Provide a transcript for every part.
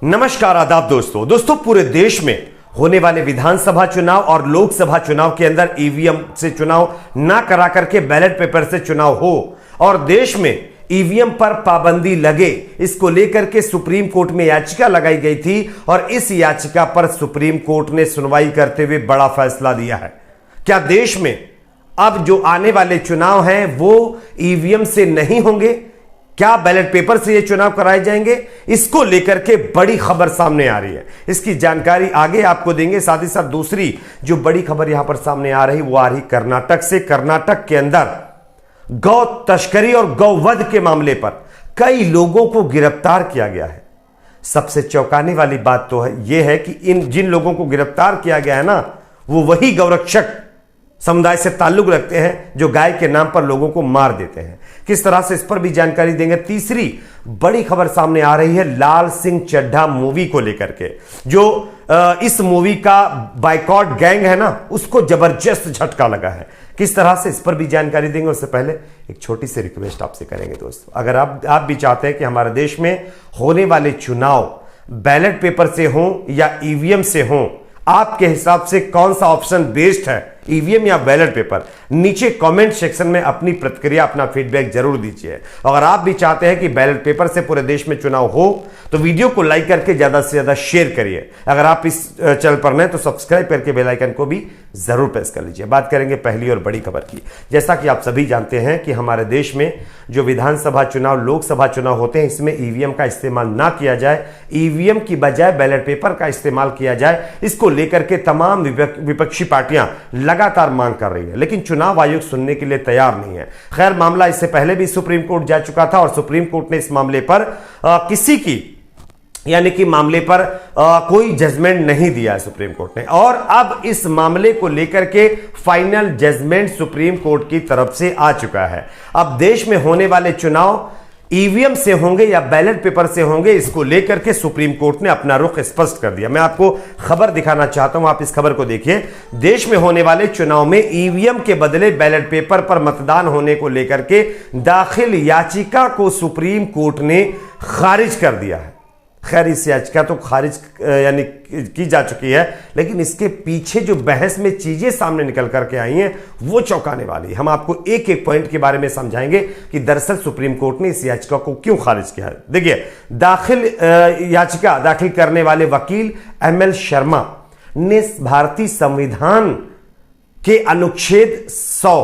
नमस्कार, आदाब दोस्तों पूरे देश में होने वाले विधानसभा चुनाव और लोकसभा चुनाव के अंदर ईवीएम से चुनाव ना करा करके बैलेट पेपर से चुनाव हो और देश में ईवीएम पर पाबंदी लगे, इसको लेकर के सुप्रीम कोर्ट में याचिका लगाई गई थी और इस याचिका पर सुप्रीम कोर्ट ने सुनवाई करते हुए बड़ा फैसला दिया है। क्या देश में अब जो आने वाले चुनाव हैं वो ईवीएम से नहीं होंगे? क्या बैलेट पेपर से ये चुनाव कराए जाएंगे? इसको लेकर के बड़ी खबर सामने आ रही है। इसकी जानकारी आगे आपको देंगे। साथ ही साथ दूसरी जो बड़ी खबर यहां पर सामने आ रही वो आ रही कर्नाटक से। कर्नाटक के अंदर गौ तस्करी और गौवध के मामले पर कई लोगों को गिरफ्तार किया गया है। सबसे चौंकाने वाली बात तो है यह है कि इन जिन लोगों को गिरफ्तार किया गया है ना, वो वही गौरक्षक समुदाय से ताल्लुक रखते हैं जो गाय के नाम पर लोगों को मार देते हैं। किस तरह से, इस पर भी जानकारी देंगे। तीसरी बड़ी खबर सामने आ रही है लाल सिंह चड्ढा मूवी को लेकर के। जो इस मूवी का बाइकॉट गैंग है ना, उसको जबरदस्त झटका लगा है। किस तरह से, इस पर भी जानकारी देंगे। उससे पहले एक छोटी सी रिक्वेस्ट आपसे करेंगे दोस्तों, अगर आप भी चाहते हैं कि हमारे देश में होने वाले चुनाव बैलेट पेपर से हो या ईवीएम से हो, आपके हिसाब से कौन सा ऑप्शन बेस्ट है, ईवीएम या बैलेट पेपर, नीचे कमेंट सेक्शन में अपनी प्रतिक्रिया, अपना फीडबैक जरूर दीजिए। अगर आप भी चाहते हैं कि बैलेट पेपर से पूरे देश में चुनाव हो तो वीडियो को लाइक करके ज्यादा से ज्यादा शेयर करिए। अगर आप इस चैनल पर नए तो सब्सक्राइब करके बेल आइकन को भी जरूर प्रेस कर लीजिए। बात करेंगे पहली और बड़ी खबर की। जैसा कि आप सभी जानते हैं कि हमारे देश में जो विधानसभा चुनाव, लोकसभा चुनाव होते हैं, इसमें ईवीएम का इस्तेमाल ना किया जाए, ईवीएम की बजाय बैलेट पेपर का इस्तेमाल किया जाए, इसको लेकर के तमाम विपक्षी पार्टियां लगातार मांग कर रही है, लेकिन चुनाव आयोग सुनने के लिए तैयार नहीं है। खैर, मामला इससे पहले भी सुप्रीम कोर्ट जा चुका था और सुप्रीम कोर्ट ने इस मामले पर किसी की यानी कि मामले पर कोई जजमेंट नहीं दिया है सुप्रीम कोर्ट ने। और अब इस मामले को लेकर के फाइनल जजमेंट सुप्रीम कोर्ट की तरफ से आ चुका है। अब देश में होने वाले चुनाव ईवीएम से होंगे या बैलेट पेपर से होंगे, इसको लेकर के सुप्रीम कोर्ट ने अपना रुख स्पष्ट कर दिया। मैं आपको खबर दिखाना चाहता हूं, आप इस खबर को देखिए। देश में होने वाले चुनाव में ईवीएम के बदले बैलेट पेपर पर मतदान होने को लेकर के दाखिल याचिका को सुप्रीम कोर्ट ने खारिज कर दिया है। खैर, इस याचिका तो खारिज यानी की जा चुकी है, लेकिन इसके पीछे जो बहस में चीजें सामने निकल करके आई हैं वो चौंकाने वाली। हम आपको एक एक पॉइंट के बारे में समझाएंगे कि दरअसल सुप्रीम कोर्ट ने इस याचिका को क्यों खारिज किया है। देखिए, याचिका दाखिल करने वाले वकील ML शर्मा ने भारतीय संविधान के अनुच्छेद 100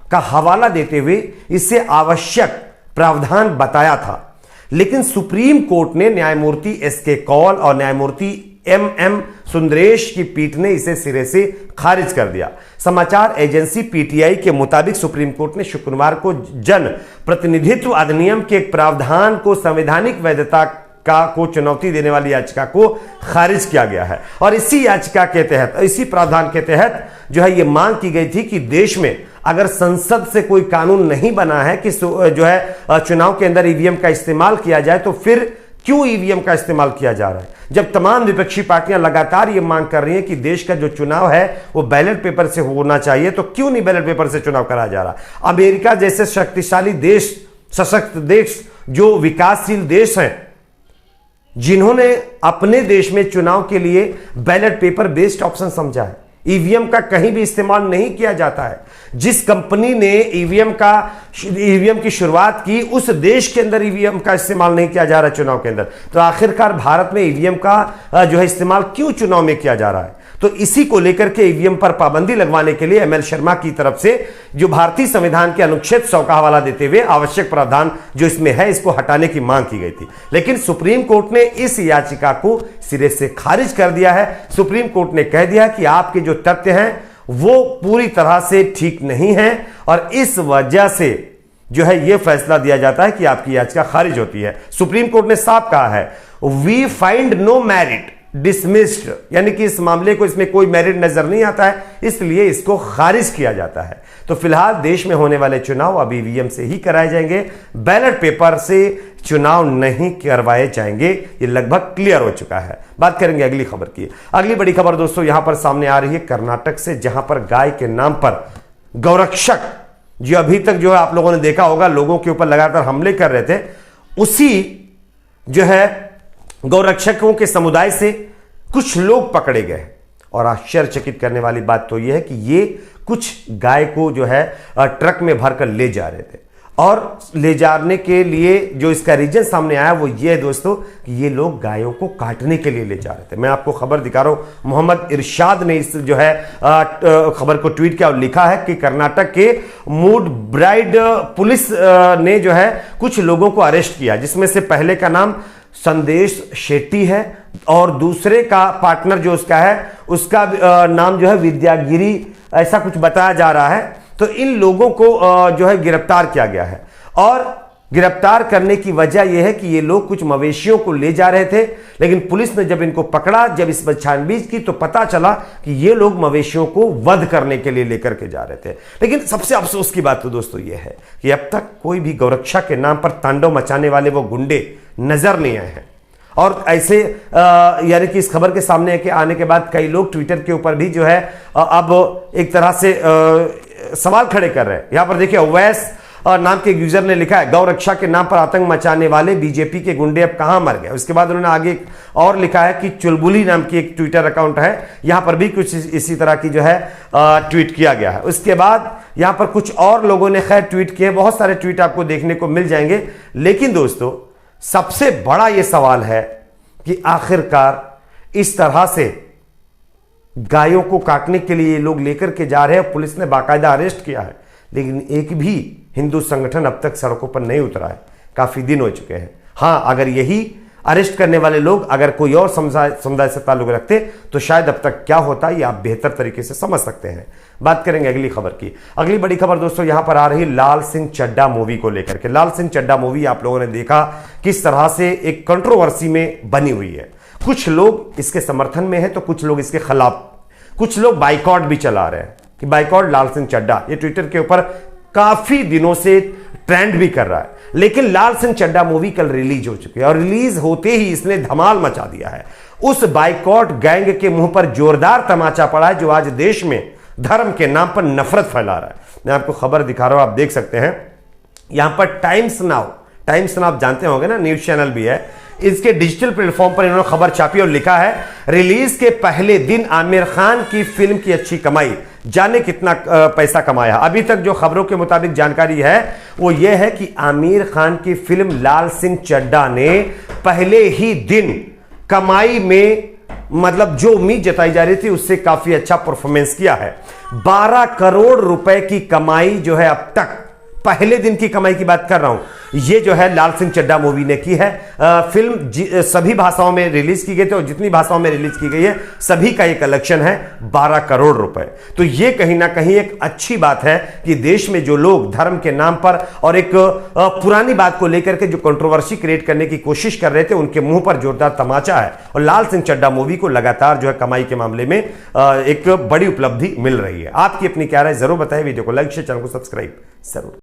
का हवाला देते हुए इसे आवश्यक प्रावधान बताया था, लेकिन सुप्रीम कोर्ट ने न्यायमूर्ति SK कौल और न्यायमूर्ति MM सुंदरेश की पीठ ने इसे सिरे से खारिज कर दिया। समाचार एजेंसी PTI के मुताबिक सुप्रीम कोर्ट ने शुक्रवार को जन प्रतिनिधित्व अधिनियम के एक प्रावधान को संवैधानिक वैधता को चुनौती देने वाली याचिका को खारिज किया गया है। और इसी याचिका के तहत, इसी प्रावधान के तहत जो है ये मांग की गई थी कि देश में अगर संसद से कोई कानून नहीं बना है कि जो है चुनाव के अंदर ईवीएम का इस्तेमाल किया जाए, तो फिर क्यों ईवीएम का इस्तेमाल किया जा रहा है? जब तमाम विपक्षी पार्टियां लगातार ये मांग कर रही हैं कि देश का जो चुनाव है वो बैलेट पेपर से होना चाहिए, तो क्यों नहीं बैलेट पेपर से चुनाव कराया जा रहा? अमेरिका जैसे शक्तिशाली देश, सशक्त देश, जो विकासशील देश हैं, जिन्होंने अपने देश में चुनाव के लिए बैलेट पेपर बेस्ड ऑप्शन समझा है, ईवीएम का कहीं भी इस्तेमाल नहीं किया जाता है। जिस कंपनी ने ईवीएम की शुरुआत की, उस देश के अंदर ईवीएम का इस्तेमाल नहीं किया जा रहा चुनाव के अंदर, तो आखिरकार भारत में ईवीएम का जो है इस्तेमाल क्यों चुनाव में किया जा रहा है? तो इसी को लेकर के ईवीएम पर पाबंदी लगवाने के लिए ML शर्मा की तरफ से जो भारतीय संविधान के अनुच्छेद 100 का हवाला देते हुए आवश्यक प्रावधान जो इसमें है, इसको हटाने की मांग की गई थी, लेकिन सुप्रीम कोर्ट ने इस याचिका को सिरे से खारिज कर दिया है। सुप्रीम कोर्ट ने कह दिया कि आपके जो तथ्य हैं वो पूरी तरह से ठीक नहीं है और इस वजह से जो है यह फैसला दिया जाता है कि आपकी याचिका खारिज होती है। सुप्रीम कोर्ट ने साफ कहा है, we find no merit dismissed, यानी कि इस मामले को, इसमें कोई मेरिट नजर नहीं आता है, इसलिए इसको खारिज किया जाता है। तो फिलहाल देश में होने वाले चुनाव अब ईवीएम से ही कराए जाएंगे, बैलेट पेपर से चुनाव नहीं करवाए जाएंगे। ये लगभग क्लियर हो चुका है। बात करेंगे अगली खबर की। अगली बड़ी खबर दोस्तों यहां पर सामने आ रही है कर्नाटक से, जहां पर गाय के नाम पर गौरक्षक, जो अभी तक जो है आप लोगों ने देखा होगा लोगों के ऊपर लगातार हमले कर रहे थे, उसी जो है गौरक्षकों के समुदाय से कुछ लोग पकड़े गए। और आश्चर्यचकित करने वाली बात तो यह है कि ये कुछ गाय को जो है ट्रक में भरकर ले जा रहे थे, और ले जाने के लिए जो इसका रीजन सामने आया वो ये है दोस्तों कि ये लोग गायों को काटने के लिए ले जा रहे थे। मैं आपको खबर दिखा रहा हूं, मोहम्मद इरशाद ने इस जो है खबर को ट्वीट किया और लिखा है कि कर्नाटक के मूड ब्राइड पुलिस ने जो है कुछ लोगों को अरेस्ट किया, जिसमें से पहले का नाम संदेश शेट्टी है और दूसरे का पार्टनर जो उसका है उसका नाम जो है विद्यागिरी, ऐसा कुछ बताया जा रहा है। तो इन लोगों को जो है गिरफ्तार किया गया है, और गिरफ्तार करने की वजह यह है कि ये लोग कुछ मवेशियों को ले जा रहे थे, लेकिन पुलिस ने जब इनको पकड़ा, जब इस पर छानबीन की तो पता चला कि ये लोग मवेशियों को वध करने के लिए लेकर के जा रहे थे। लेकिन सबसे अफसोस की बात तो दोस्तों ये है कि अब तक कोई भी गौरक्षा के नाम पर तांडव मचाने वाले वो गुंडे नजर नहीं आए हैं। और ऐसे यानी कि इस खबर के सामने आने के बाद कई लोग ट्विटर के ऊपर भी जो है अब एक तरह से सवाल खड़े कर रहे हैं। यहां पर देखिए, अवैस नाम के यूजर ने लिखा है, गौरक्षा के नाम पर आतंक मचाने वाले बीजेपी के गुंडे अब कहां मर गए। उसके बाद उन्होंने आगे और लिखा है कि चुलबुली नाम की एक ट्विटर अकाउंट है, यहां पर भी कुछ इसी तरह की जो है ट्वीट किया गया है। उसके बाद यहां पर कुछ और लोगों ने खैर ट्वीट किए, बहुत सारे ट्वीट आपको देखने को मिल जाएंगे। लेकिन दोस्तों सबसे बड़ा यह सवाल है कि आखिरकार इस तरह से गायों को काटने के लिए लोग लेकर के जा रहे हैं, पुलिस ने बाकायदा अरेस्ट किया है, लेकिन एक भी हिंदू संगठन अब तक सड़कों पर नहीं उतरा है। काफी दिन हो चुके हैं। हां, अगर यही अरेस्ट करने वाले लोग अगर कोई और समुदाय से ताल्लुक रखते तो शायद अब तक क्या होता ये आप बेहतर तरीके से समझ सकते हैं। बात करेंगे अगली खबर की। अगली बड़ी खबर दोस्तों यहां पर आ रही लाल सिंह चड्ढा मूवी को लेकर के। लाल सिंह चड्ढा मूवी आप लोगों ने देखा किस तरह से एक कंट्रोवर्सी में बनी हुई है। कुछ लोग इसके समर्थन में है तो कुछ लोग इसके खिलाफ, कुछ लोग बाइकॉट भी चला रहे हैं कि बाइकॉट लाल सिंह चड्ढा। ये ट्विटर के ऊपर काफी दिनों से ट्रेंड भी कर रहा है। लेकिन लाल सिंह चड्ढा मूवी कल रिलीज हो चुकी है और रिलीज होते ही इसने धमाल मचा दिया है। उस बाइकॉट गैंग के मुंह पर जोरदार तमाचा पड़ा है जो आज देश में धर्म के नाम पर नफरत फैला रहा है। मैं आपको खबर दिखा रहा हूं, आप देख सकते हैं यहां पर टाइम्स नाउ आप जानते होंगे ना, न्यूज चैनल भी है, इसके डिजिटल प्लेटफॉर्म पर इन्होंने खबर छापी और लिखा है, रिलीज के पहले दिन आमिर खान की फिल्म की अच्छी कमाई, जाने कितना पैसा कमाया। अभी तक जो खबरों के मुताबिक जानकारी है वो ये है कि आमिर खान की फिल्म लाल सिंह चड्ढा ने पहले ही दिन कमाई में मतलब जो उम्मीद जताई जा रही थी उससे काफी अच्छा परफॉर्मेंस किया है। 12 करोड़ रुपए की कमाई जो है अब तक, पहले दिन की कमाई की बात कर रहा हूं, ये जो है लाल सिंह चड्ढा मूवी ने की है। फिल्म सभी भाषाओं में रिलीज की गई थी और जितनी भाषाओं में रिलीज की गई है सभी का ये कलेक्शन है 12 करोड़ रुपए। तो ये कहीं ना कहीं एक अच्छी बात है कि देश में जो लोग धर्म के नाम पर और एक पुरानी बात को लेकर के जो कंट्रोवर्सी क्रिएट करने की कोशिश कर रहे थे उनके मुंह पर जोरदार तमाचा है और लाल सिंह चड्ढा मूवी को लगातार जो है कमाई के मामले में एक बड़ी उपलब्धि मिल रही है। आपकी अपनी क्या राय जरूर बताएं, वीडियो को लाइक शेयर, चैनल को सब्सक्राइब जरूर।